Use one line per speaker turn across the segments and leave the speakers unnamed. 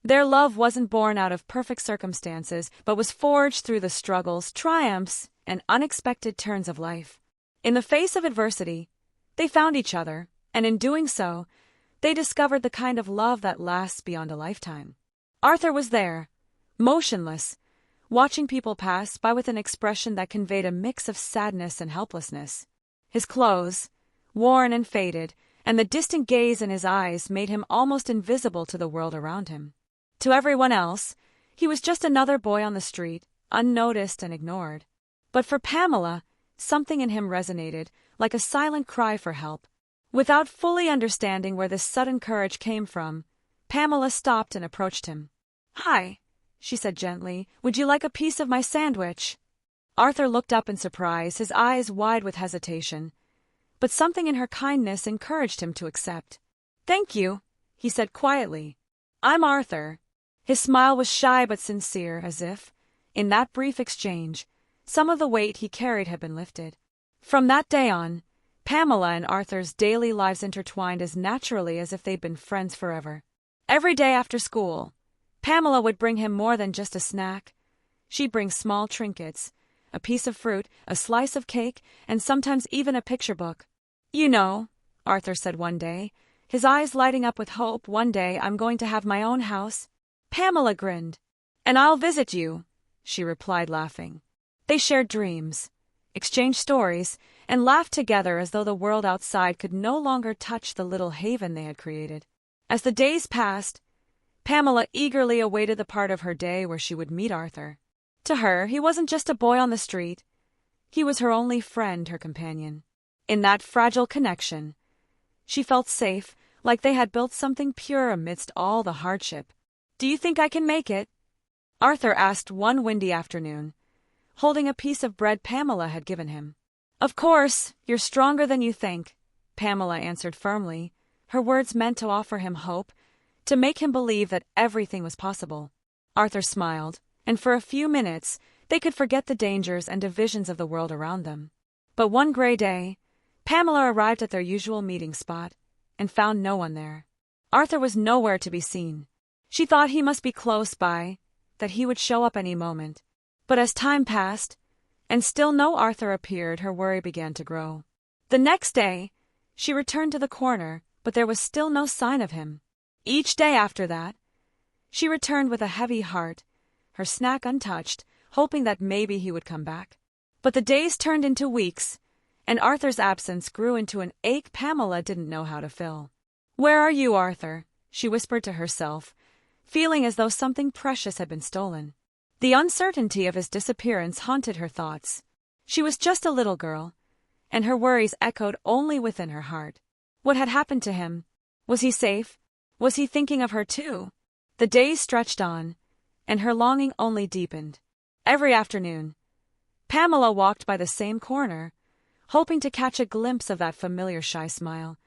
Their love wasn't born out of perfect circumstances, but was forged through the struggles, triumphs, and unexpected turns of life. In the face of adversity, they found each other, and in doing so, they discovered the kind of love that lasts beyond a lifetime. Arthur was there, motionless, watching people pass by with an expression that conveyed a mix of sadness and helplessness. His clothes, worn and faded, and the distant gaze in his eyes made him almost invisible to the world around him. To everyone else, he was just another boy on the street, unnoticed and ignored. But for Pamela, something in him resonated, like a silent cry for help. Without fully understanding where this sudden courage came from, Pamela stopped and approached him. "Hi," she said gently, "would you like a piece of my sandwich?" Arthur looked up in surprise, his eyes wide with hesitation. But something in her kindness encouraged him to accept. "Thank you," he said quietly. "I'm Arthur." His smile was shy but sincere, as if, in that brief exchange, some of the weight he carried had been lifted. From that day on, Pamela and Arthur's daily lives intertwined as naturally as if they'd been friends forever. Every day after school, Pamela would bring him more than just a snack. She'd bring small trinkets, a piece of fruit, a slice of cake, and sometimes even a picture book. "You know," Arthur said one day, his eyes lighting up with hope, "one day I'm going to have my own house." Pamela grinned. "And I'll visit you," she replied, laughing. They shared dreams, exchanged stories, and laughed together as though the world outside could no longer touch the little haven they had created. As the days passed, Pamela eagerly awaited the part of her day where she would meet Arthur. To her, he wasn't just a boy on the street. He was her only friend, her companion. In that fragile connection, she felt safe, like they had built something pure amidst all the hardship. "Do you think I can make it?" Arthur asked one windy afternoon, holding a piece of bread Pamela had given him. "Of course, you're stronger than you think," Pamela answered firmly, her words meant to offer him hope, to make him believe that everything was possible. Arthur smiled, and for a few minutes they could forget the dangers and divisions of the world around them. But one gray day, Pamela arrived at their usual meeting spot and found no one there. Arthur was nowhere to be seen. She thought he must be close by, that he would show up any moment. But as time passed, and still no Arthur appeared, her worry began to grow. The next day, she returned to the corner, but there was still no sign of him. Each day after that, she returned with a heavy heart, her snack untouched, hoping that maybe he would come back. But the days turned into weeks, and Arthur's absence grew into an ache Pamela didn't know how to fill. "Where are you, Arthur?" she whispered to herself, feeling as though something precious had been stolen. The uncertainty of his disappearance haunted her thoughts. She was just a little girl, and her worries echoed only within her heart. What had happened to him? Was he safe? Was he thinking of her too? The days stretched on, and her longing only deepened. Every afternoon, Pamela walked by the same corner, hoping to catch a glimpse of that familiar shy smile,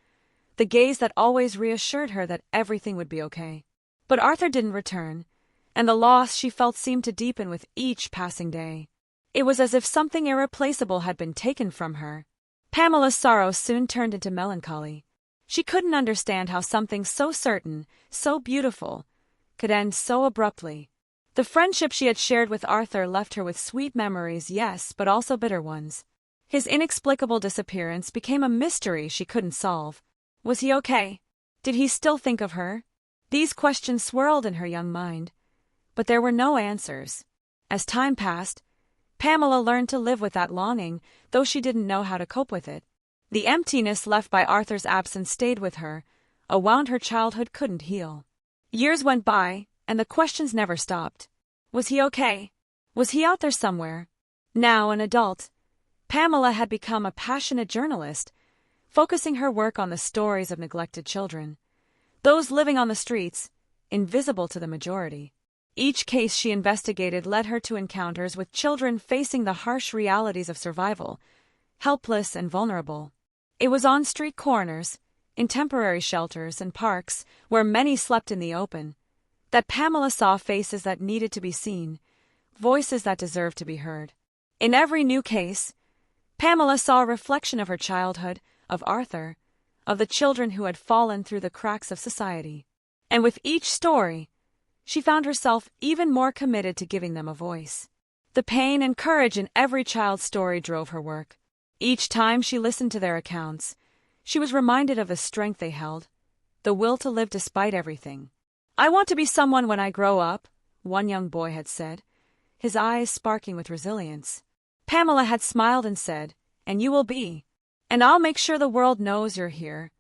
the gaze that always reassured her that everything would be okay. But Arthur didn't return, and the loss she felt seemed to deepen with each passing day. It was as if something irreplaceable had been taken from her. Pamela's sorrow soon turned into melancholy. She couldn't understand how something so certain, so beautiful, could end so abruptly. The friendship she had shared with Arthur left her with sweet memories, yes, but also bitter ones. His inexplicable disappearance became a mystery she couldn't solve. Was he okay? Did he still think of her? These questions swirled in her young mind, but there were no answers. As time passed, Pamela learned to live with that longing, though she didn't know how to cope with it. The emptiness left by Arthur's absence stayed with her, a wound her childhood couldn't heal. Years went by, and the questions never stopped. Was he okay? Was he out there somewhere? Now an adult, Pamela had become a passionate journalist, focusing her work on the stories of neglected children, those living on the streets, invisible to the majority. Each case she investigated led her to encounters with children facing the harsh realities of survival, helpless and vulnerable. It was on street corners, in temporary shelters and parks, where many slept in the open, that Pamela saw faces that needed to be seen, voices that deserved to be heard. In every new case, Pamela saw a reflection of her childhood, of Arthur, of the children who had fallen through the cracks of society. And with each story, she found herself even more committed to giving them a voice. The pain and courage in every child's story drove her work. Each time she listened to their accounts, she was reminded of the strength they held, the will to live despite everything. "I want to be someone when I grow up," one young boy had said, his eyes sparking with resilience. Pamela had smiled and said, "And you will be. And I'll make sure the world knows you're here,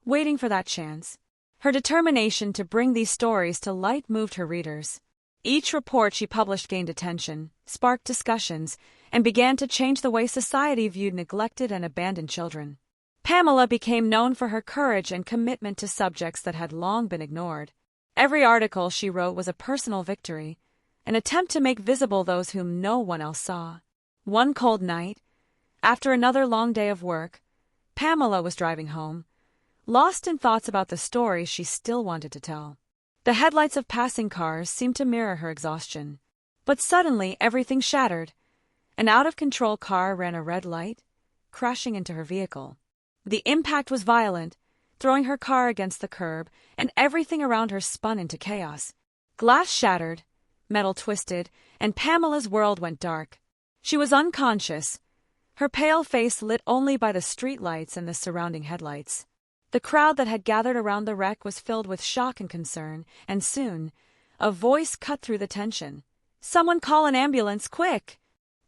waiting for that chance." Her determination to bring these stories to light moved her readers. Each report she published gained attention, sparked discussions, and began to change the way society viewed neglected and abandoned children. Pamela became known for her courage and commitment to subjects that had long been ignored. Every article she wrote was a personal victory, an attempt to make visible those whom no one else saw. One cold night, after another long day of work, Pamela was driving home, lost in thoughts about the stories she still wanted to tell. The headlights of passing cars seemed to mirror her exhaustion. But suddenly everything shattered. An out-of-control car ran a red light, crashing into her vehicle. The impact was violent, throwing her car against the curb, and everything around her spun into chaos. Glass shattered, metal twisted, and Pamela's world went dark. She was unconscious, her pale face lit only by the street lights and the surrounding headlights. The crowd that had gathered around the wreck was filled with shock and concern, and soon, a voice cut through the tension. "Someone call an ambulance, quick!"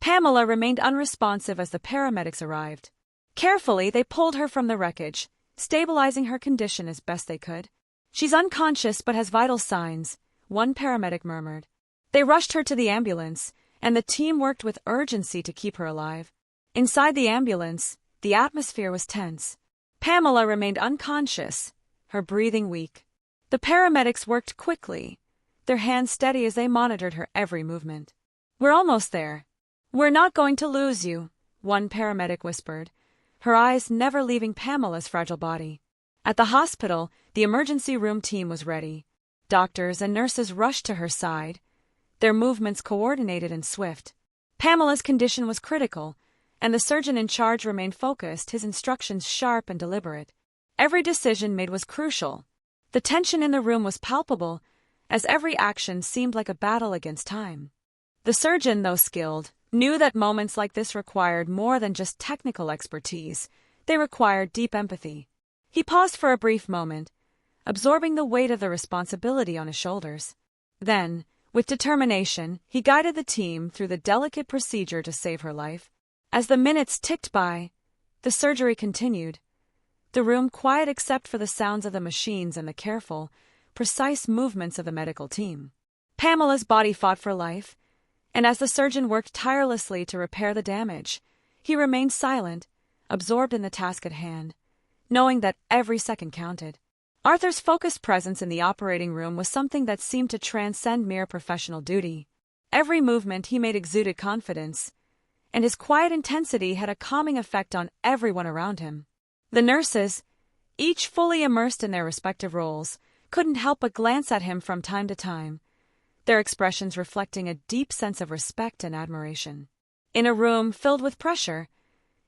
Pamela remained unresponsive as the paramedics arrived. Carefully, they pulled her from the wreckage, stabilizing her condition as best they could. "She's unconscious but has vital signs," one paramedic murmured. They rushed her to the ambulance, and the team worked with urgency to keep her alive. Inside the ambulance, the atmosphere was tense. Pamela remained unconscious, her breathing weak. The paramedics worked quickly, their hands steady as they monitored her every movement. "We're almost there. We're not going to lose you," one paramedic whispered, her eyes never leaving Pamela's fragile body. At the hospital, the emergency room team was ready. Doctors and nurses rushed to her side, their movements coordinated and swift. Pamela's condition was critical, and the surgeon in charge remained focused, his instructions sharp and deliberate. Every decision made was crucial. The tension in the room was palpable, as every action seemed like a battle against time. The surgeon, though skilled, knew that moments like this required more than just technical expertise. They required deep empathy. He paused for a brief moment, absorbing the weight of the responsibility on his shoulders. Then, with determination, he guided the team through the delicate procedure to save her life. As the minutes ticked by, the surgery continued, the room quiet except for the sounds of the machines and the careful, precise movements of the medical team. Pamela's body fought for life, and as the surgeon worked tirelessly to repair the damage, he remained silent, absorbed in the task at hand, knowing that every second counted. Arthur's focused presence in the operating room was something that seemed to transcend mere professional duty. Every movement he made exuded confidence, and his quiet intensity had a calming effect on everyone around him. The nurses, each fully immersed in their respective roles, couldn't help but glance at him from time to time, their expressions reflecting a deep sense of respect and admiration. In a room filled with pressure,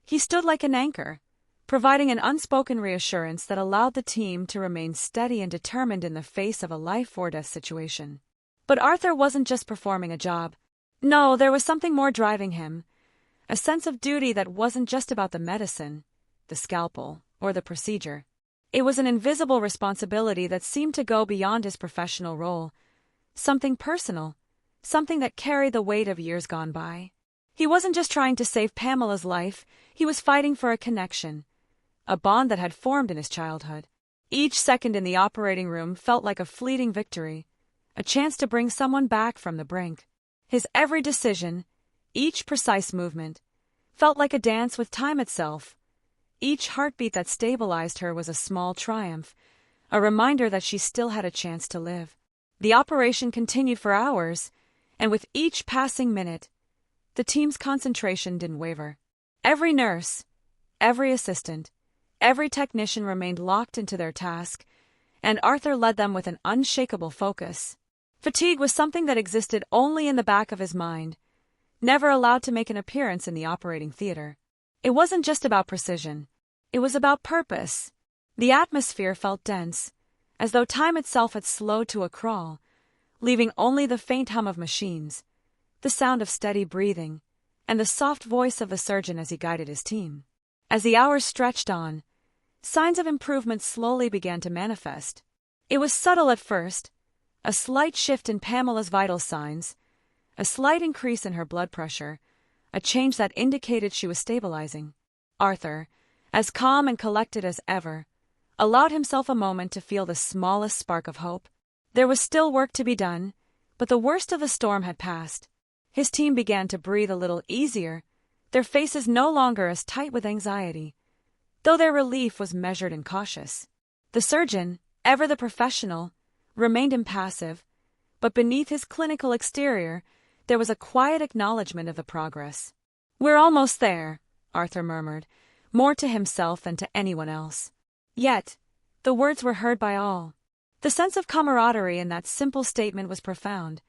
he stood like an anchor, providing an unspoken reassurance that allowed the team to remain steady and determined in the face of a life-or-death situation. But Arthur wasn't just performing a job. No, there was something more driving him. A sense of duty that wasn't just about the medicine, the scalpel, or the procedure. It was an invisible responsibility that seemed to go beyond his professional role, something personal, something that carried the weight of years gone by. He wasn't just trying to save Pamela's life, he was fighting for a connection, a bond that had formed in his childhood. Each second in the operating room felt like a fleeting victory, a chance to bring someone back from the brink. His every decision, each precise movement, felt like a dance with time itself. Each heartbeat that stabilized her was a small triumph, a reminder that she still had a chance to live. The operation continued for hours, and with each passing minute, the team's concentration didn't waver. Every nurse, every assistant, every technician remained locked into their task, and Arthur led them with an unshakable focus. Fatigue was something that existed only in the back of his mind, never allowed to make an appearance in the operating theater. It wasn't just about precision. It was about purpose. The atmosphere felt dense, as though time itself had slowed to a crawl, leaving only the faint hum of machines, the sound of steady breathing, and the soft voice of the surgeon as he guided his team. As the hours stretched on, signs of improvement slowly began to manifest. It was subtle at first, a slight shift in Pamela's vital signs, a slight increase in her blood pressure, a change that indicated she was stabilizing. Arthur, as calm and collected as ever, allowed himself a moment to feel the smallest spark of hope. There was still work to be done, but the worst of the storm had passed. His team began to breathe a little easier, their faces no longer as tight with anxiety, though their relief was measured and cautious. The surgeon, ever the professional, remained impassive, but beneath his clinical exterior, there was a quiet acknowledgement of the progress. "We're almost there," Arthur murmured, more to himself than to anyone else. Yet, the words were heard by all. The sense of camaraderie in that simple statement was profound,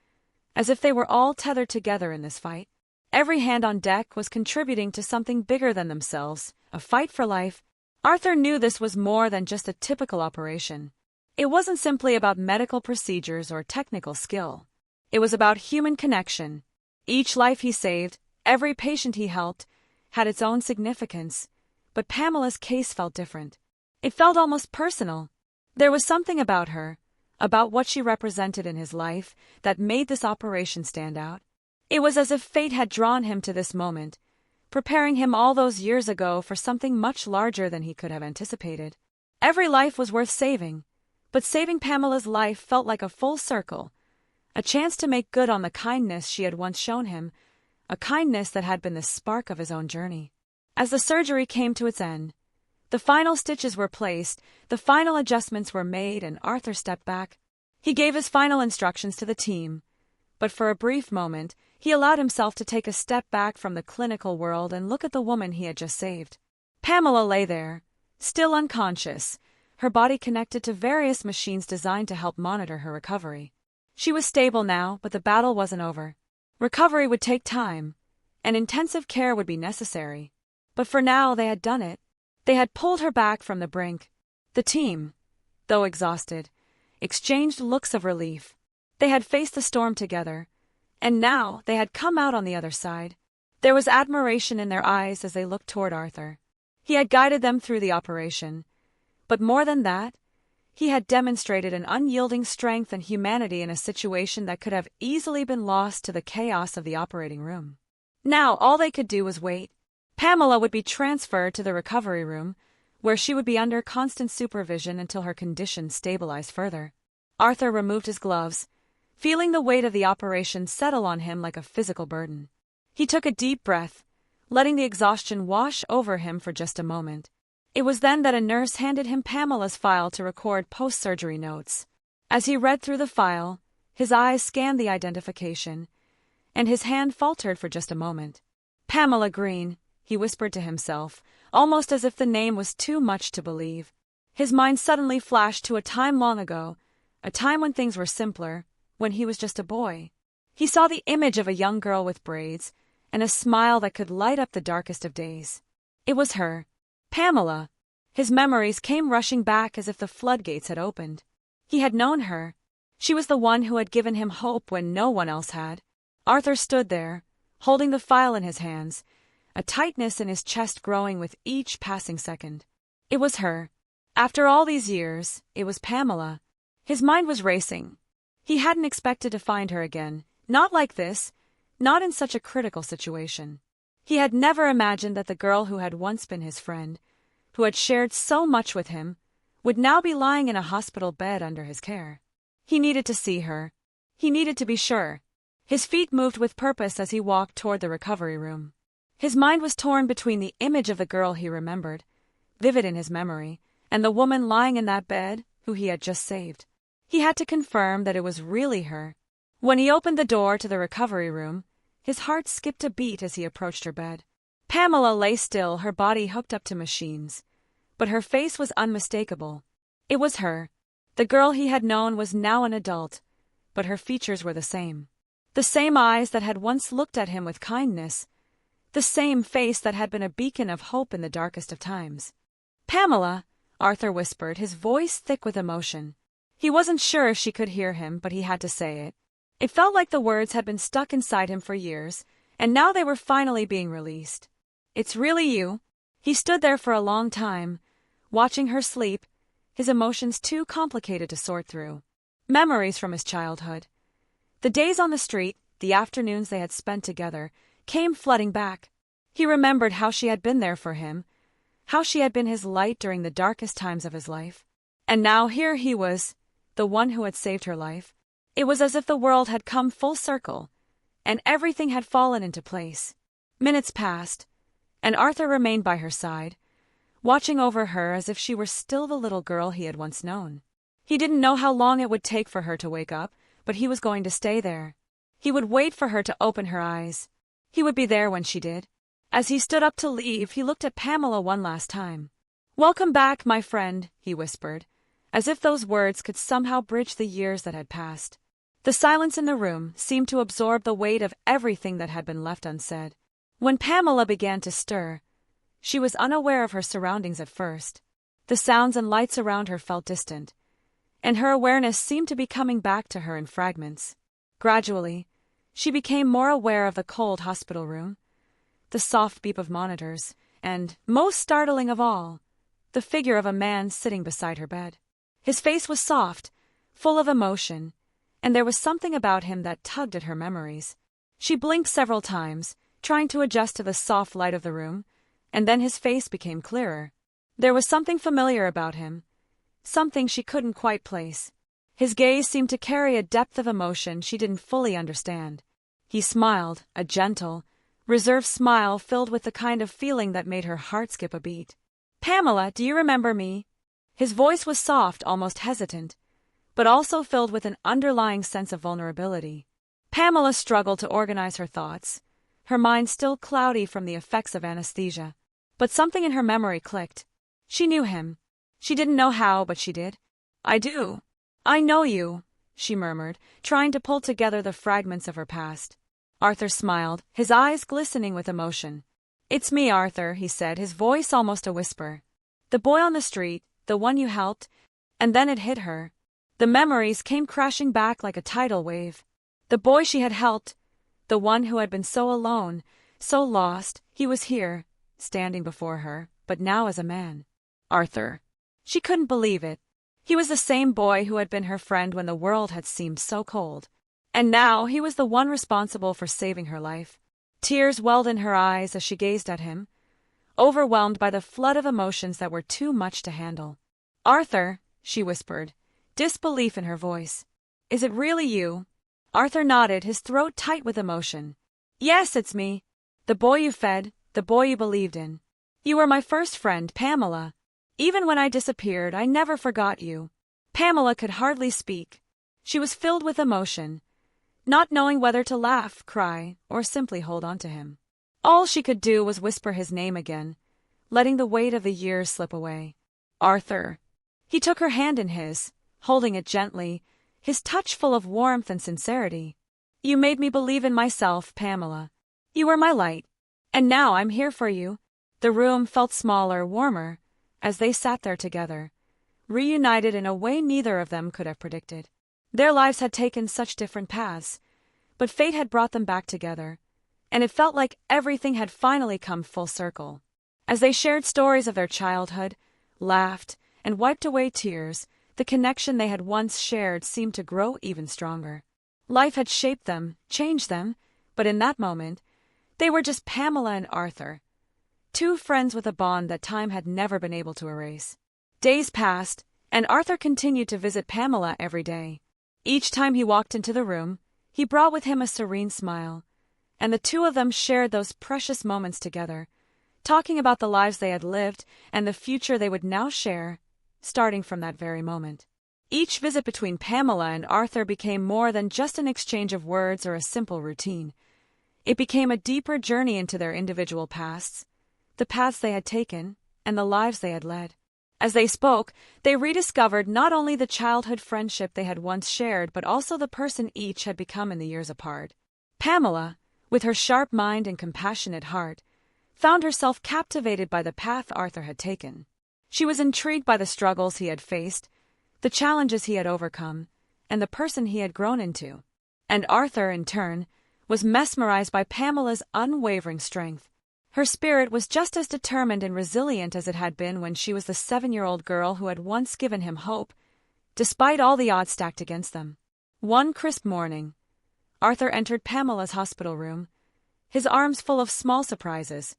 as if they were all tethered together in this fight. Every hand on deck was contributing to something bigger than themselves, a fight for life. Arthur knew this was more than just a typical operation. It wasn't simply about medical procedures or technical skill. It was about human connection. Each life he saved, every patient he helped, had its own significance, but Pamela's case felt different. It felt almost personal. There was something about her, about what she represented in his life, that made this operation stand out. It was as if fate had drawn him to this moment, preparing him all those years ago for something much larger than he could have anticipated. Every life was worth saving, but saving Pamela's life felt like a full circle, a chance to make good on the kindness she had once shown him, a kindness that had been the spark of his own journey. As the surgery came to its end, the final stitches were placed, the final adjustments were made, and Arthur stepped back. He gave his final instructions to the team, but for a brief moment, he allowed himself to take a step back from the clinical world and look at the woman he had just saved. Pamela lay there, still unconscious, her body connected to various machines designed to help monitor her recovery. She was stable now, but the battle wasn't over. Recovery would take time, and intensive care would be necessary. But for now, they had done it. They had pulled her back from the brink. The team, though exhausted, exchanged looks of relief. They had faced the storm together, and now they had come out on the other side. There was admiration in their eyes as they looked toward Arthur. He had guided them through the operation, but more than that, he had demonstrated an unyielding strength and humanity in a situation that could have easily been lost to the chaos of the operating room. Now all they could do was wait. Pamela would be transferred to the recovery room, where she would be under constant supervision until her condition stabilized further. Arthur removed his gloves, feeling the weight of the operation settle on him like a physical burden. He took a deep breath, letting the exhaustion wash over him for just a moment. It was then that a nurse handed him Pamela's file to record post-surgery notes. As he read through the file, his eyes scanned the identification, and his hand faltered for just a moment. "Pamela Green," he whispered to himself, almost as if the name was too much to believe. His mind suddenly flashed to a time long ago, a time when things were simpler, when he was just a boy. He saw the image of a young girl with braids, and a smile that could light up the darkest of days. It was her, Pamela. His memories came rushing back as if the floodgates had opened. He had known her. She was the one who had given him hope when no one else had. Arthur stood there, holding the file in his hands, a tightness in his chest growing with each passing second. It was her. After all these years, it was Pamela. His mind was racing. He hadn't expected to find her again, not like this, not in such a critical situation. He had never imagined that the girl who had once been his friend, who had shared so much with him, would now be lying in a hospital bed under his care. He needed to see her. He needed to be sure. His feet moved with purpose as he walked toward the recovery room. His mind was torn between the image of the girl he remembered, vivid in his memory, and the woman lying in that bed who he had just saved. He had to confirm that it was really her. When he opened the door to the recovery room, his heart skipped a beat as he approached her bed. Pamela lay still, her body hooked up to machines, but her face was unmistakable. It was her. The girl he had known was now an adult, but her features were the same. The same eyes that had once looked at him with kindness, the same face that had been a beacon of hope in the darkest of times. "Pamela," Arthur whispered, his voice thick with emotion. He wasn't sure if she could hear him, but he had to say it. It felt like the words had been stuck inside him for years, and now they were finally being released. "It's really you." He stood there for a long time, watching her sleep, his emotions too complicated to sort through. Memories from his childhood. The days on the street, the afternoons they had spent together, came flooding back. He remembered how she had been there for him, how she had been his light during the darkest times of his life. And now here he was, the one who had saved her life. It was as if the world had come full circle, and everything had fallen into place. Minutes passed, and Arthur remained by her side, watching over her as if she were still the little girl he had once known. He didn't know how long it would take for her to wake up, but he was going to stay there. He would wait for her to open her eyes. He would be there when she did. As he stood up to leave, he looked at Pamela one last time. "Welcome back, my friend," he whispered, as if those words could somehow bridge the years that had passed. The silence in the room seemed to absorb the weight of everything that had been left unsaid. When Pamela began to stir, she was unaware of her surroundings at first. The sounds and lights around her felt distant, and her awareness seemed to be coming back to her in fragments. Gradually, she became more aware of the cold hospital room, the soft beep of monitors, and, most startling of all, the figure of a man sitting beside her bed. His face was soft, full of emotion, and there was something about him that tugged at her memories. She blinked several times, trying to adjust to the soft light of the room, and then his face became clearer. There was something familiar about him, something she couldn't quite place. His gaze seemed to carry a depth of emotion she didn't fully understand. He smiled, a gentle, reserved smile filled with the kind of feeling that made her heart skip a beat. "Pamela, do you remember me?" His voice was soft, almost hesitant, but also filled with an underlying sense of vulnerability. Pamela struggled to organize her thoughts, her mind still cloudy from the effects of anesthesia. But something in her memory clicked. She knew him. She didn't know how, but she did. "I do. I know you," she murmured, trying to pull together the fragments of her past. Arthur smiled, his eyes glistening with emotion. "It's me, Arthur," he said, his voice almost a whisper. "The boy on the street, the one you helped," and then it hit her. The memories came crashing back like a tidal wave. The boy she had helped, the one who had been so alone, so lost, he was here, standing before her, but now as a man. Arthur. She couldn't believe it. He was the same boy who had been her friend when the world had seemed so cold. And now he was the one responsible for saving her life. Tears welled in her eyes as she gazed at him, overwhelmed by the flood of emotions that were too much to handle. "Arthur," she whispered, disbelief in her voice. "Is it really you?" Arthur nodded, his throat tight with emotion. "Yes, it's me. The boy you fed, the boy you believed in. You were my first friend, Pamela. Even when I disappeared, I never forgot you." Pamela could hardly speak. She was filled with emotion, not knowing whether to laugh, cry, or simply hold on to him. All she could do was whisper his name again, letting the weight of the years slip away. "Arthur." He took her hand in his, holding it gently, his touch full of warmth and sincerity. "You made me believe in myself, Pamela. You were my light. And now I'm here for you." The room felt smaller, warmer, as they sat there together, reunited in a way neither of them could have predicted. Their lives had taken such different paths, but fate had brought them back together, and it felt like everything had finally come full circle. As they shared stories of their childhood, laughed, and wiped away tears, the connection they had once shared seemed to grow even stronger. Life had shaped them, changed them, but in that moment, they were just Pamela and Arthur, two friends with a bond that time had never been able to erase. Days passed, and Arthur continued to visit Pamela every day. Each time he walked into the room, he brought with him a serene smile, and the two of them shared those precious moments together, talking about the lives they had lived and the future they would now share, starting from that very moment. Each visit between Pamela and Arthur became more than just an exchange of words or a simple routine. It became a deeper journey into their individual pasts, the paths they had taken, and the lives they had led. As they spoke, they rediscovered not only the childhood friendship they had once shared, but also the person each had become in the years apart. Pamela, with her sharp mind and compassionate heart, found herself captivated by the path Arthur had taken. She was intrigued by the struggles he had faced, the challenges he had overcome, and the person he had grown into. And Arthur, in turn, was mesmerized by Pamela's unwavering strength. Her spirit was just as determined and resilient as it had been when she was the 7-year-old girl who had once given him hope, despite all the odds stacked against them. One crisp morning, Arthur entered Pamela's hospital room, his arms full of small surprises,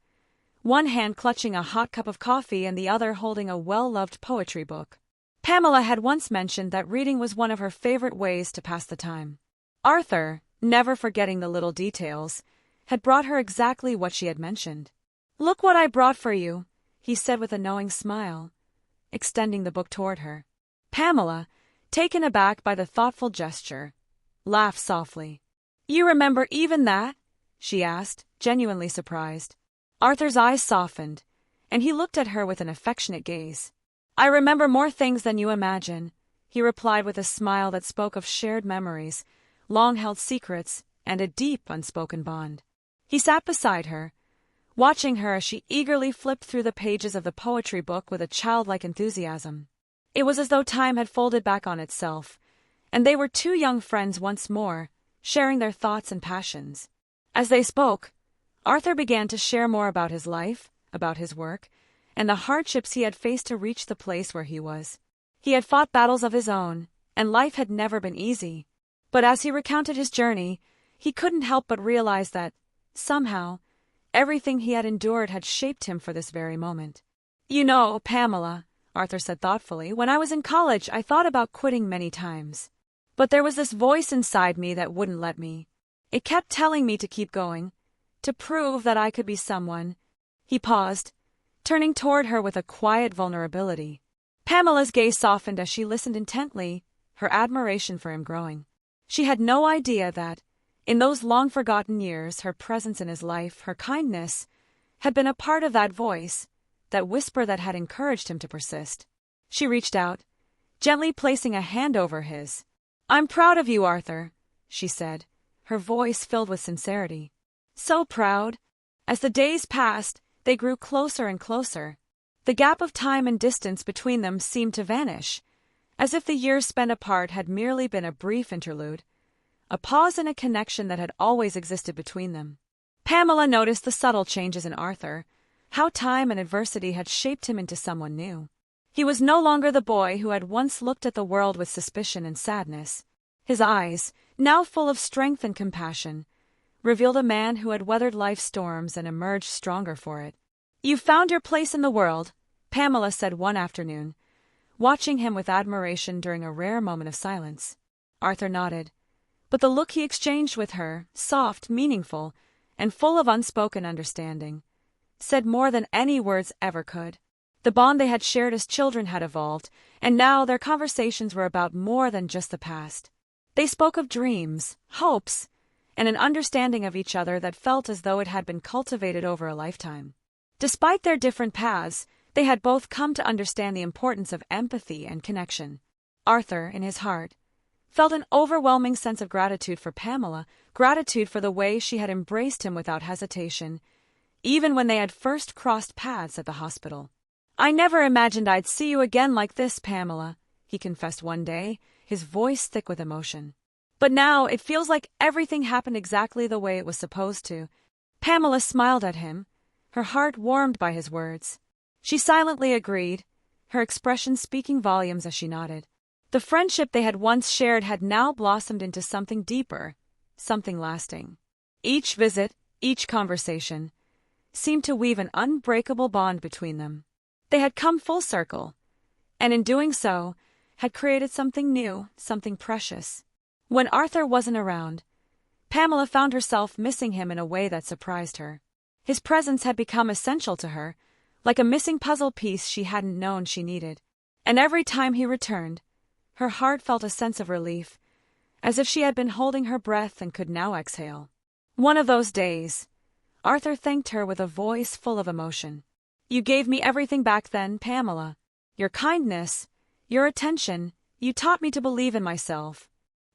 one hand clutching a hot cup of coffee and the other holding a well-loved poetry book. Pamela had once mentioned that reading was one of her favorite ways to pass the time. Arthur, never forgetting the little details, had brought her exactly what she had mentioned. "Look what I brought for you," he said with a knowing smile, extending the book toward her. Pamela, taken aback by the thoughtful gesture, laughed softly. "You remember even that?" she asked, genuinely surprised. Arthur's eyes softened, and he looked at her with an affectionate gaze. "I remember more things than you imagine," he replied with a smile that spoke of shared memories, long-held secrets, and a deep, unspoken bond. He sat beside her, watching her as she eagerly flipped through the pages of the poetry book with a childlike enthusiasm. It was as though time had folded back on itself, and they were two young friends once more, sharing their thoughts and passions. As they spoke, Arthur began to share more about his life, about his work, and the hardships he had faced to reach the place where he was. He had fought battles of his own, and life had never been easy. But as he recounted his journey, he couldn't help but realize that, somehow, everything he had endured had shaped him for this very moment. "You know, Pamela," Arthur said thoughtfully, "when I was in college I thought about quitting many times. But there was this voice inside me that wouldn't let me. It kept telling me to keep going, to prove that I could be someone." He paused, turning toward her with a quiet vulnerability. Pamela's gaze softened as she listened intently, her admiration for him growing. She had no idea that, in those long-forgotten years, her presence in his life, her kindness, had been a part of that voice, that whisper that had encouraged him to persist. She reached out, gently placing a hand over his. "I'm proud of you, Arthur," she said, her voice filled with sincerity. "So proud." As the days passed, they grew closer and closer. The gap of time and distance between them seemed to vanish, as if the years spent apart had merely been a brief interlude, a pause in a connection that had always existed between them. Pamela noticed the subtle changes in Arthur, how time and adversity had shaped him into someone new. He was no longer the boy who had once looked at the world with suspicion and sadness. His eyes, now full of strength and compassion, revealed a man who had weathered life's storms and emerged stronger for it. "You've found your place in the world," Pamela said one afternoon, watching him with admiration during a rare moment of silence. Arthur nodded, but the look he exchanged with her, soft, meaningful, and full of unspoken understanding, said more than any words ever could. The bond they had shared as children had evolved, and now their conversations were about more than just the past. They spoke of dreams, hopes, and an understanding of each other that felt as though it had been cultivated over a lifetime. Despite their different paths, they had both come to understand the importance of empathy and connection. Arthur, in his heart, felt an overwhelming sense of gratitude for Pamela, gratitude for the way she had embraced him without hesitation, even when they had first crossed paths at the hospital. "I never imagined I'd see you again like this, Pamela," he confessed one day, his voice thick with emotion. "But now it feels like everything happened exactly the way it was supposed to." Pamela smiled at him, her heart warmed by his words. She silently agreed, her expression speaking volumes as she nodded. The friendship they had once shared had now blossomed into something deeper, something lasting. Each visit, each conversation, seemed to weave an unbreakable bond between them. They had come full circle, and in doing so, had created something new, something precious. When Arthur wasn't around, Pamela found herself missing him in a way that surprised her. His presence had become essential to her, like a missing puzzle piece she hadn't known she needed. And every time he returned, her heart felt a sense of relief, as if she had been holding her breath and could now exhale. One of those days, Arthur thanked her with a voice full of emotion. "You gave me everything back then, Pamela. Your kindness, your attention, you taught me to believe in myself."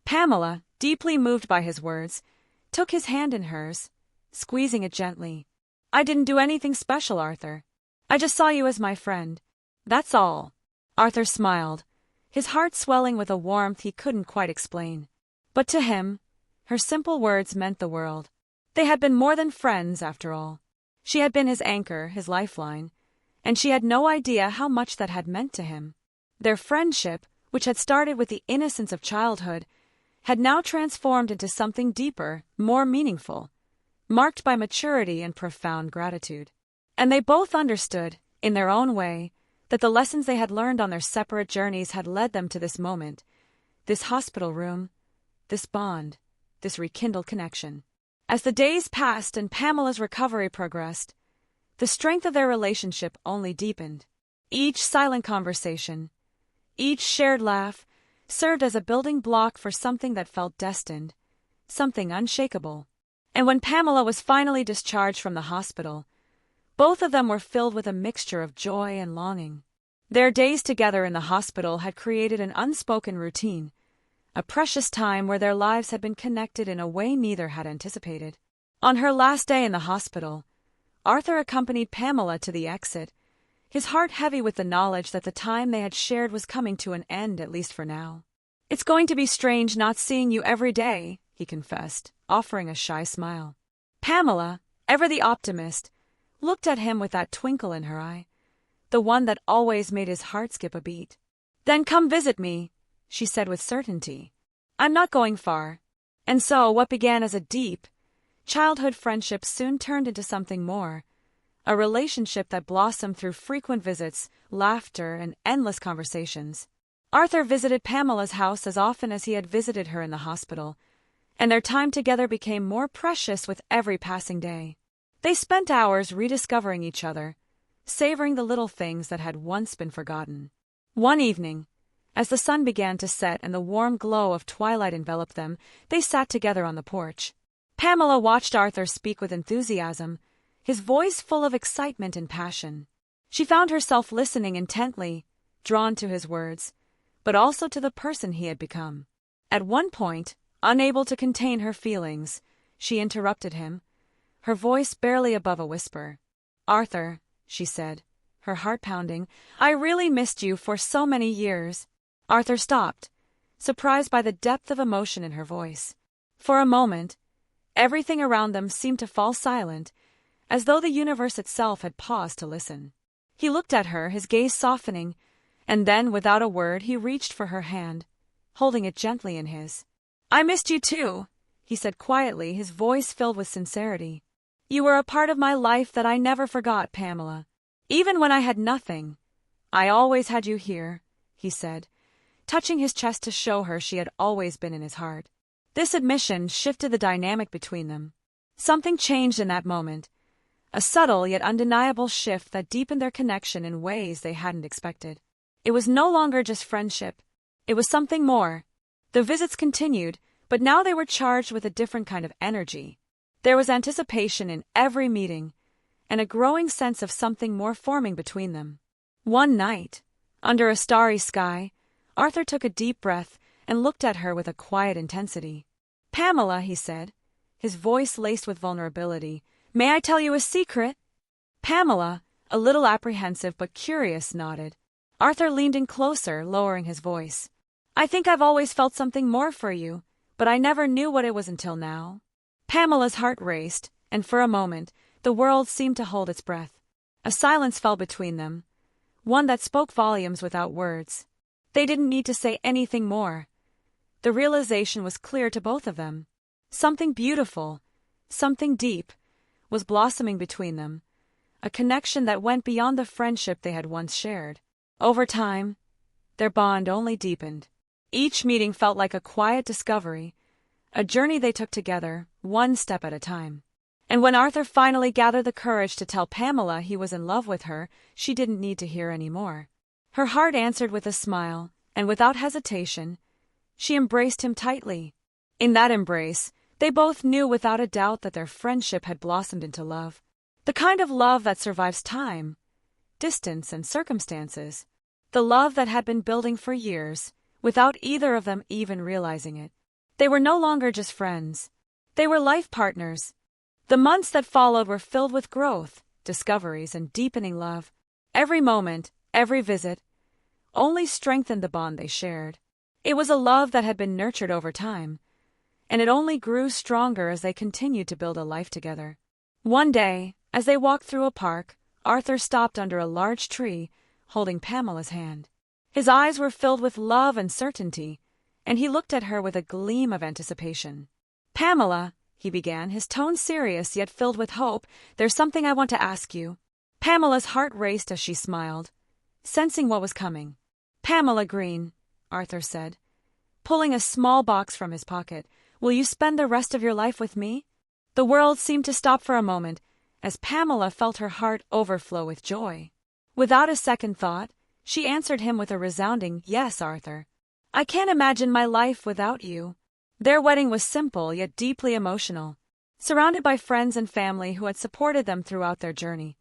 Pamela, deeply moved by his words, took his hand in hers, squeezing it gently. "I didn't do anything special, Arthur. I just saw you as my friend. That's all." Arthur smiled, his heart swelling with a warmth he couldn't quite explain. But to him, Her simple words meant the world. They had been more than friends, after all. She had been his anchor, his lifeline, and she had no idea how much that had meant to him. Their friendship, which had started with the innocence of childhood, had now transformed into something deeper, more meaningful, marked by maturity and profound gratitude. And they both understood, in their own way, that the lessons they had learned on their separate journeys had led them to this moment, this hospital room, this bond, this rekindled connection. As the days passed and Pamela's recovery progressed, the strength of their relationship only deepened. Each silent conversation, each shared laugh, served as a building block for something that felt destined, something unshakable. And when Pamela was finally discharged from the hospital, both of them were filled with a mixture of joy and longing. Their days together in the hospital had created an unspoken routine, a precious time where their lives had been connected in a way neither had anticipated. On her last day in the hospital, Arthur accompanied Pamela to the exit, his heart heavy with the knowledge that the time they had shared was coming to an end, at least for now. "It's going to be strange not seeing you every day," he confessed, offering a shy smile. Pamela, ever the optimist, looked at him with that twinkle in her eye, the one that always made his heart skip a beat. "Then come visit me," she said with certainty. "I'm not going far." And so what began as a deep, childhood friendship soon turned into something more, a relationship that blossomed through frequent visits, laughter, and endless conversations. Arthur visited Pamela's house as often as he had visited her in the hospital, and their time together became more precious with every passing day. They spent hours rediscovering each other, savoring the little things that had once been forgotten. One evening, as the sun began to set and the warm glow of twilight enveloped them, they sat together on the porch. Pamela watched Arthur speak with enthusiasm, his voice full of excitement and passion. She found herself listening intently, drawn to his words, but also to the person he had become. At one point, unable to contain her feelings, she interrupted him, her voice barely above a whisper. "Arthur," she said, her heart pounding, "I really missed you for so many years." Arthur stopped, surprised by the depth of emotion in her voice. For a moment, everything around them seemed to fall silent, as though the universe itself had paused to listen. He looked at her, his gaze softening, and then, without a word, he reached for her hand, holding it gently in his. "I missed you too," he said quietly, his voice filled with sincerity. "You were a part of my life that I never forgot, Pamela. Even when I had nothing, I always had you here," he said, touching his chest to show her she had always been in his heart. This admission shifted the dynamic between them. Something changed in that moment, a subtle yet undeniable shift that deepened their connection in ways they hadn't expected. It was no longer just friendship. It was something more. The visits continued, but now they were charged with a different kind of energy. There was anticipation in every meeting, and a growing sense of something more forming between them. One night, under a starry sky, Arthur took a deep breath and looked at her with a quiet intensity. "Pamela," he said, his voice laced with vulnerability, "may I tell you a secret?" Pamela, a little apprehensive but curious, nodded. Arthur leaned in closer, lowering his voice. "I think I've always felt something more for you, but I never knew what it was until now." Pamela's heart raced, and for a moment, the world seemed to hold its breath. A silence fell between them, one that spoke volumes without words. They didn't need to say anything more. The realization was clear to both of them. Something beautiful, something deep, was blossoming between them, a connection that went beyond the friendship they had once shared. Over time, their bond only deepened. Each meeting felt like a quiet discovery, a journey they took together, one step at a time. And when Arthur finally gathered the courage to tell Pamela he was in love with her, she didn't need to hear any more. Her heart answered with a smile, and without hesitation, she embraced him tightly. In that embrace, they both knew without a doubt that their friendship had blossomed into love. The kind of love that survives time, distance, and circumstances. The love that had been building for years, without either of them even realizing it. They were no longer just friends. They were life partners. The months that followed were filled with growth, discoveries, and deepening love. Every moment, every visit, only strengthened the bond they shared. It was a love that had been nurtured over time, and it only grew stronger as they continued to build a life together. One day, as they walked through a park, Arthur stopped under a large tree, holding Pamela's hand. His eyes were filled with love and certainty, and he looked at her with a gleam of anticipation. "Pamela," he began, his tone serious yet filled with hope, "there's something I want to ask you." Pamela's heart raced as she smiled, sensing what was coming. "Pamela Green," Arthur said, pulling a small box from his pocket, "will you spend the rest of your life with me?" The world seemed to stop for a moment, as Pamela felt her heart overflow with joy. Without a second thought, she answered him with a resounding, "Yes, Arthur. I can't imagine my life without you." Their wedding was simple yet deeply emotional. Surrounded by friends and family who had supported them throughout their journey,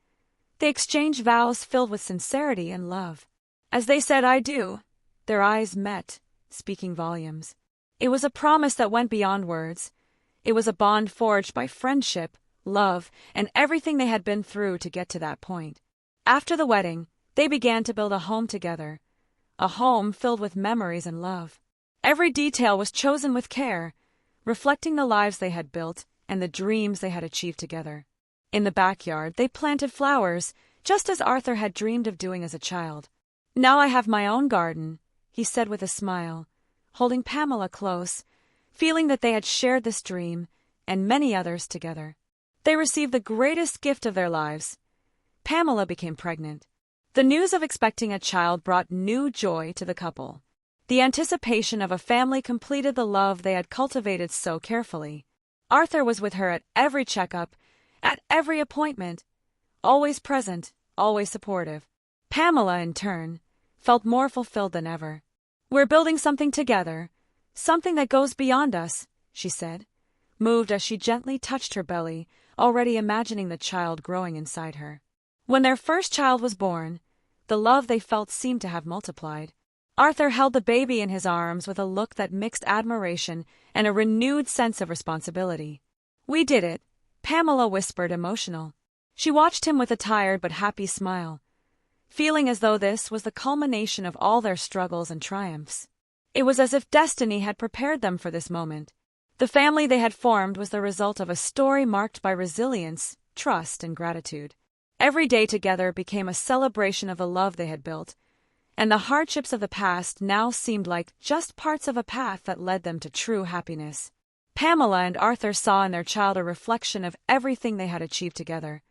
they exchanged vows filled with sincerity and love. As they said "I do," their eyes met, speaking volumes. It was a promise that went beyond words. It was a bond forged by friendship, love, and everything they had been through to get to that point. After the wedding, they began to build a home together, a home filled with memories and love. Every detail was chosen with care, reflecting the lives they had built and the dreams they had achieved together. In the backyard, they planted flowers, just as Arthur had dreamed of doing as a child. "Now I have my own garden," he said with a smile, holding Pamela close, feeling that they had shared this dream and many others together. They received the greatest gift of their lives. Pamela became pregnant. The news of expecting a child brought new joy to the couple. The anticipation of a family completed the love they had cultivated so carefully. Arthur was with her at every checkup, at every appointment, always present, always supportive. Pamela, in turn, felt more fulfilled than ever. "We're building something together, something that goes beyond us," she said, moved as she gently touched her belly, already imagining the child growing inside her. When their first child was born, the love they felt seemed to have multiplied. Arthur held the baby in his arms with a look that mixed admiration and a renewed sense of responsibility. "We did it," Pamela whispered, emotional. She watched him with a tired but happy smile, feeling as though this was the culmination of all their struggles and triumphs. It was as if destiny had prepared them for this moment. The family they had formed was the result of a story marked by resilience, trust, and gratitude. Every day together became a celebration of the love they had built, and the hardships of the past now seemed like just parts of a path that led them to true happiness. Pamela and Arthur saw in their child a reflection of everything they had achieved together,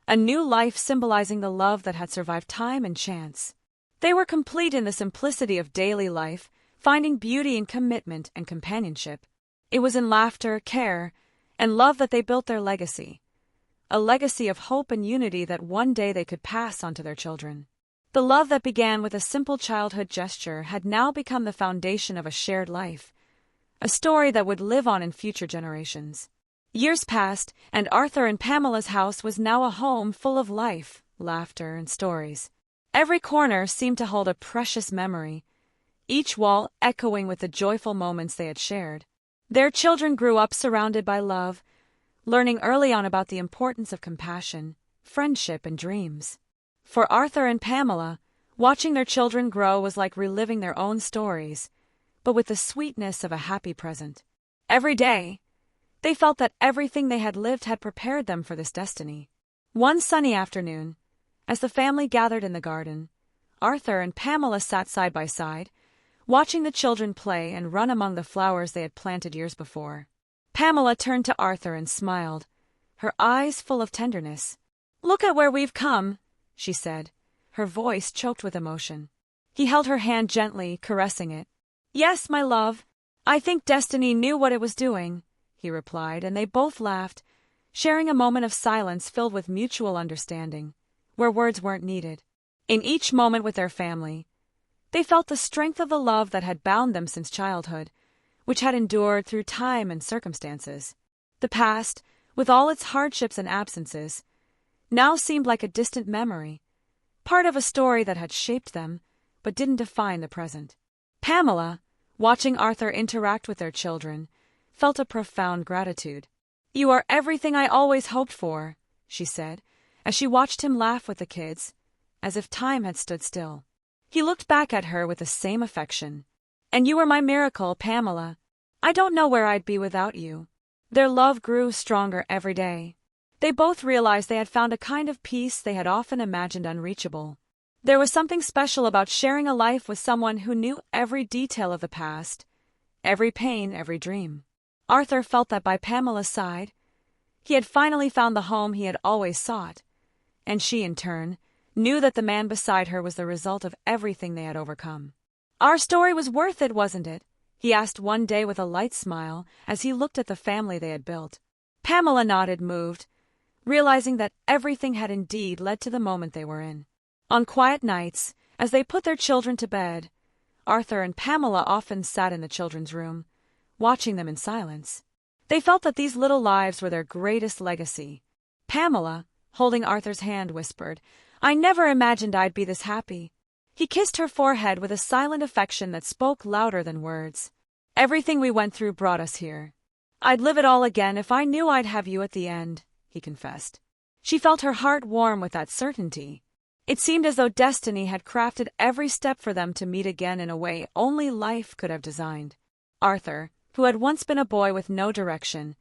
a new life symbolizing the love that had survived time and chance. They were complete in the simplicity of daily life, finding beauty in commitment and companionship. It was in laughter, care, and love that they built their legacy, a legacy of hope and unity that one day they could pass on to their children. The love that began with a simple childhood gesture had now become the foundation of a shared life, a story that would live on in future generations. Years passed, and Arthur and Pamela's house was now a home full of life, laughter, and stories. Every corner seemed to hold a precious memory, each wall echoing with the joyful moments they had shared. Their children grew up surrounded by love, learning early on about the importance of compassion, friendship, and dreams. For Arthur and Pamela, watching their children grow was like reliving their own stories, but with the sweetness of a happy present. Every day, they felt that everything they had lived had prepared them for this destiny. One sunny afternoon, as the family gathered in the garden, Arthur and Pamela sat side by side, watching the children play and run among the flowers they had planted years before. Pamela turned to Arthur and smiled, her eyes full of tenderness. "Look at where we've come," she said, her voice choked with emotion. He held her hand gently, caressing it. "Yes, my love, I think destiny knew what it was doing," he replied, and they both laughed, sharing a moment of silence filled with mutual understanding, where words weren't needed. In each moment with their family, they felt the strength of the love that had bound them since childhood, which had endured through time and circumstances. The past, with all its hardships and absences, now seemed like a distant memory, part of a story that had shaped them, but didn't define the present. Pamela, watching Arthur interact with their children, felt a profound gratitude. "You are everything I always hoped for," she said, as she watched him laugh with the kids, as if time had stood still. He looked back at her with the same affection. "And you were my miracle, Pamela. I don't know where I'd be without you." Their love grew stronger every day. They both realized they had found a kind of peace they had often imagined unreachable. There was something special about sharing a life with someone who knew every detail of the past, every pain, every dream. Arthur felt that by Pamela's side, he had finally found the home he had always sought, and she, in turn, knew that the man beside her was the result of everything they had overcome. "Our story was worth it, wasn't it?" he asked one day with a light smile as he looked at the family they had built. Pamela nodded, moved, realizing that everything had indeed led to the moment they were in. On quiet nights, as they put their children to bed, Arthur and Pamela often sat in the children's room, watching them in silence. They felt that these little lives were their greatest legacy. Pamela, holding Arthur's hand, whispered, "I never imagined I'd be this happy." He kissed her forehead with a silent affection that spoke louder than words. "Everything we went through brought us here. I'd live it all again if I knew I'd have you at the end," he confessed. She felt her heart warm with that certainty. It seemed as though destiny had crafted every step for them to meet again in a way only life could have designed. Arthur, who had once been a boy with no direction,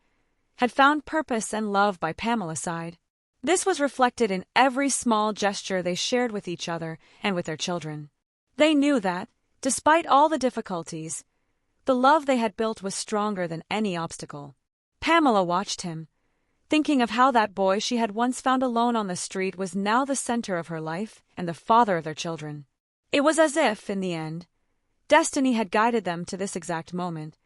had found purpose and love by Pamela's side. This was reflected in every small gesture they shared with each other and with their children. They knew that, despite all the difficulties, the love they had built was stronger than any obstacle. Pamela watched him, thinking of how that boy she had once found alone on the street was now the center of her life and the father of their children. It was as if, in the end, destiny had guided them to this exact moment,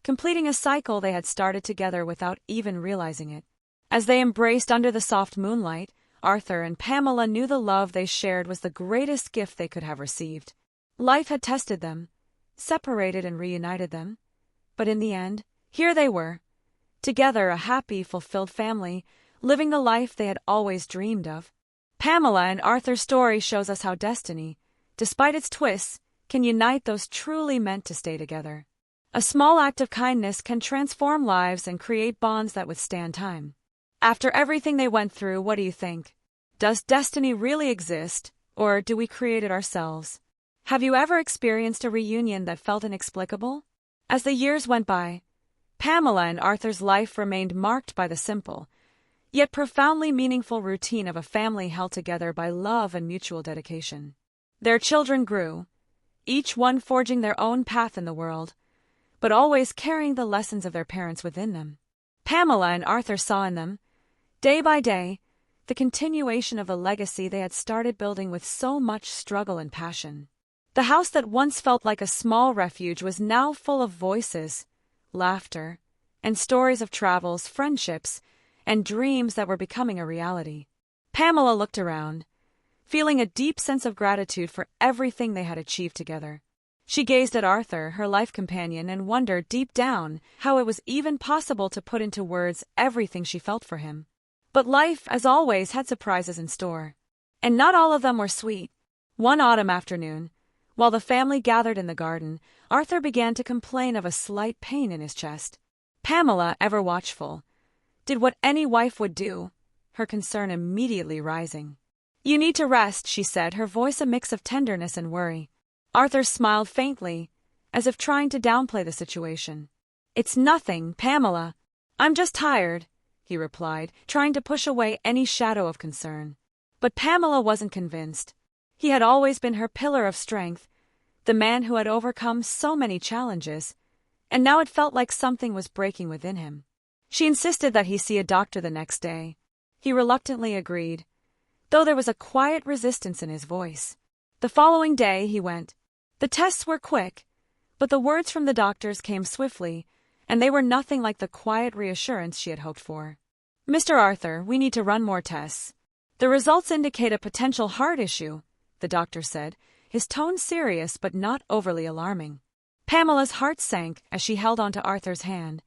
completing a cycle they had started together without even realizing it. As they embraced under the soft moonlight, Arthur and Pamela knew the love they shared was the greatest gift they could have received. Life had tested them, separated and reunited them, but in the end, here they were, together, a happy, fulfilled family, living the life they had always dreamed of. Pamela and Arthur's story shows us how destiny, despite its twists, can unite those truly meant to stay together. A small act of kindness can transform lives and create bonds that withstand time. After everything they went through, what do you think? Does destiny really exist, or do we create it ourselves? Have you ever experienced a reunion that felt inexplicable? As the years went by, Pamela and Arthur's life remained marked by the simple, yet profoundly meaningful routine of a family held together by love and mutual dedication. Their children grew, each one forging their own path in the world, but always carrying the lessons of their parents within them. Pamela and Arthur saw in them, day by day, the continuation of the legacy they had started building with so much struggle and passion. The house that once felt like a small refuge was now full of voices, laughter, and stories of travels, friendships, and dreams that were becoming a reality. Pamela looked around, feeling a deep sense of gratitude for everything they had achieved together. She gazed at Arthur, her life companion, and wondered deep down how it was even possible to put into words everything she felt for him. But life, as always, had surprises in store. And not all of them were sweet. One autumn afternoon, while the family gathered in the garden, Arthur began to complain of a slight pain in his chest. Pamela, ever watchful, did what any wife would do, her concern immediately rising. "You need to rest," she said, her voice a mix of tenderness and worry. Arthur smiled faintly, as if trying to downplay the situation. "It's nothing, Pamela. I'm just tired," he replied, trying to push away any shadow of concern. But Pamela wasn't convinced. He had always been her pillar of strength, the man who had overcome so many challenges, and now it felt like something was breaking within him. She insisted that he see a doctor the next day. He reluctantly agreed, though there was a quiet resistance in his voice. The following day he went. The tests were quick, but the words from the doctors came swiftly, and they were nothing like the quiet reassurance she had hoped for. "Mr. Arthur, we need to run more tests. The results indicate a potential heart issue," the doctor said, his tone serious but not overly alarming. Pamela's heart sank as she held onto Arthur's hand,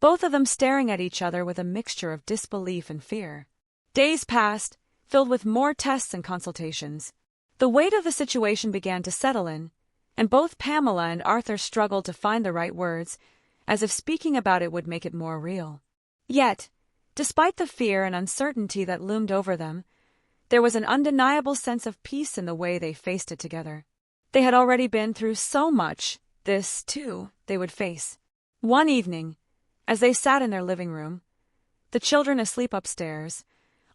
both of them staring at each other with a mixture of disbelief and fear. Days passed, filled with more tests and consultations. The weight of the situation began to settle in, and both Pamela and Arthur struggled to find the right words, as if speaking about it would make it more real. Yet, despite the fear and uncertainty that loomed over them, there was an undeniable sense of peace in the way they faced it together. They had already been through so much, this, too, they would face. One evening, as they sat in their living room, the children asleep upstairs,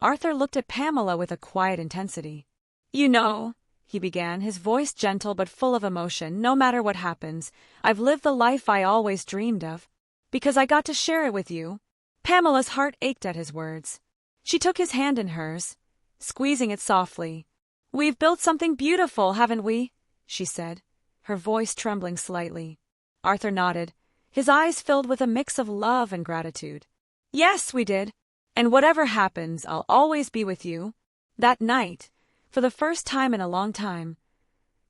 Arthur looked at Pamela with a quiet intensity. "You know," he began, his voice gentle but full of emotion, "no matter what happens, I've lived the life I always dreamed of. Because I got to share it with you." Pamela's heart ached at his words. She took his hand in hers, squeezing it softly. "We've built something beautiful, haven't we?" she said, her voice trembling slightly. Arthur nodded, his eyes filled with a mix of love and gratitude. "Yes, we did. And whatever happens, I'll always be with you." That night, for the first time in a long time,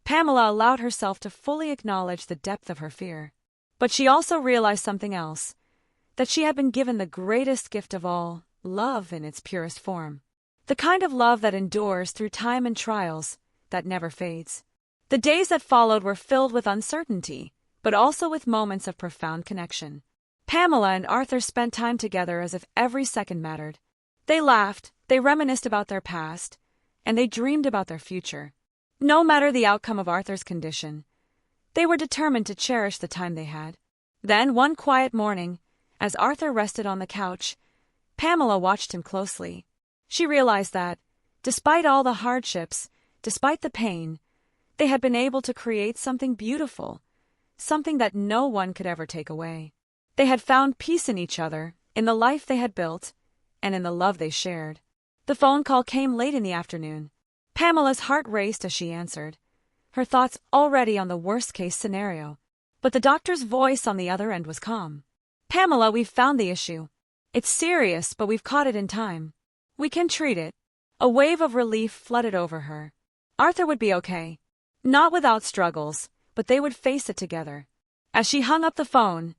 Pamela allowed herself to fully acknowledge the depth of her fear. But she also realized something else, that she had been given the greatest gift of all, love in its purest form. The kind of love that endures through time and trials, that never fades. The days that followed were filled with uncertainty, but also with moments of profound connection. Pamela and Arthur spent time together as if every second mattered. They laughed, they reminisced about their past, and they dreamed about their future. No matter the outcome of Arthur's condition, they were determined to cherish the time they had. Then, one quiet morning, as Arthur rested on the couch, Pamela watched him closely. She realized that, despite all the hardships, despite the pain, they had been able to create something beautiful, something that no one could ever take away. They had found peace in each other, in the life they had built, and in the love they shared. The phone call came late in the afternoon. Pamela's heart raced as she answered, her thoughts already on the worst-case scenario. But the doctor's voice on the other end was calm. "Pamela, we've found the issue. It's serious, but we've caught it in time. We can treat it." A wave of relief flooded over her. Arthur would be okay. Not without struggles, but they would face it together. As she hung up the phone,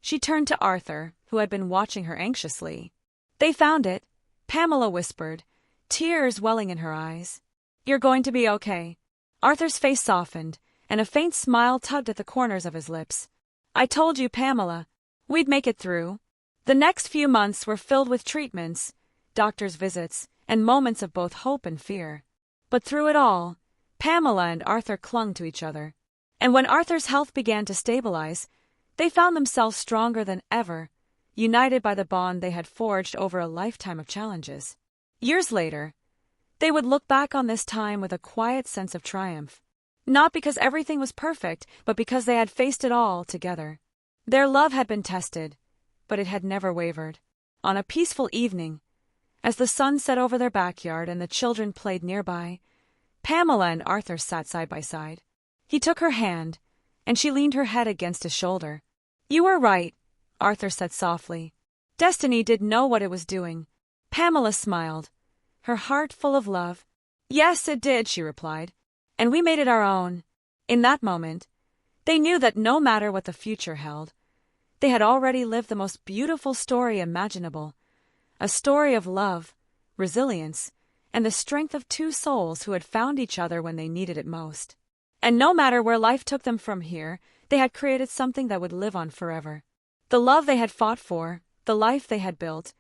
she turned to Arthur, who had been watching her anxiously. "They found it," Pamela whispered, tears welling in her eyes. "You're going to be okay." Arthur's face softened, and a faint smile tugged at the corners of his lips. "I told you, Pamela, we'd make it through." The next few months were filled with treatments, doctor's visits, and moments of both hope and fear. But through it all, Pamela and Arthur clung to each other. And when Arthur's health began to stabilize, they found themselves stronger than ever, united by the bond they had forged over a lifetime of challenges. Years later, they would look back on this time with a quiet sense of triumph. Not because everything was perfect, but because they had faced it all together. Their love had been tested, but it had never wavered. On a peaceful evening, as the sun set over their backyard and the children played nearby, Pamela and Arthur sat side by side. He took her hand, and she leaned her head against his shoulder. "You were right," Arthur said softly. "Destiny did know what it was doing." Pamela smiled, her heart full of love. "Yes, it did," she replied. "And we made it our own." In that moment, they knew that no matter what the future held, they had already lived the most beautiful story imaginable. A story of love, resilience, and the strength of two souls who had found each other when they needed it most. And no matter where life took them from here, they had created something that would live on forever. The love they had fought for, the life they had built,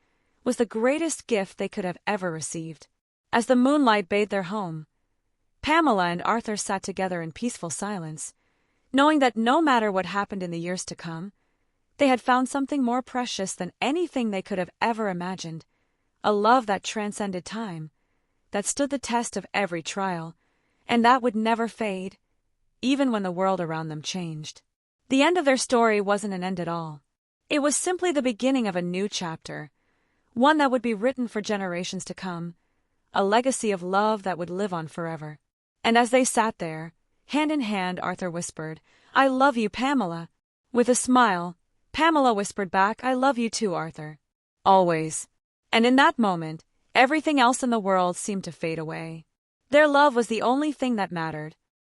was the greatest gift they could have ever received. As the moonlight bathed their home, Pamela and Arthur sat together in peaceful silence, knowing that no matter what happened in the years to come, they had found something more precious than anything they could have ever imagined, a love that transcended time, that stood the test of every trial, and that would never fade, even when the world around them changed. The end of their story wasn't an end at all. It was simply the beginning of a new chapter, one that would be written for generations to come, a legacy of love that would live on forever. And as they sat there, hand in hand, Arthur whispered, "I love you, Pamela." With a smile, Pamela whispered back, "I love you too, Arthur. Always." And in that moment, everything else in the world seemed to fade away. Their love was the only thing that mattered.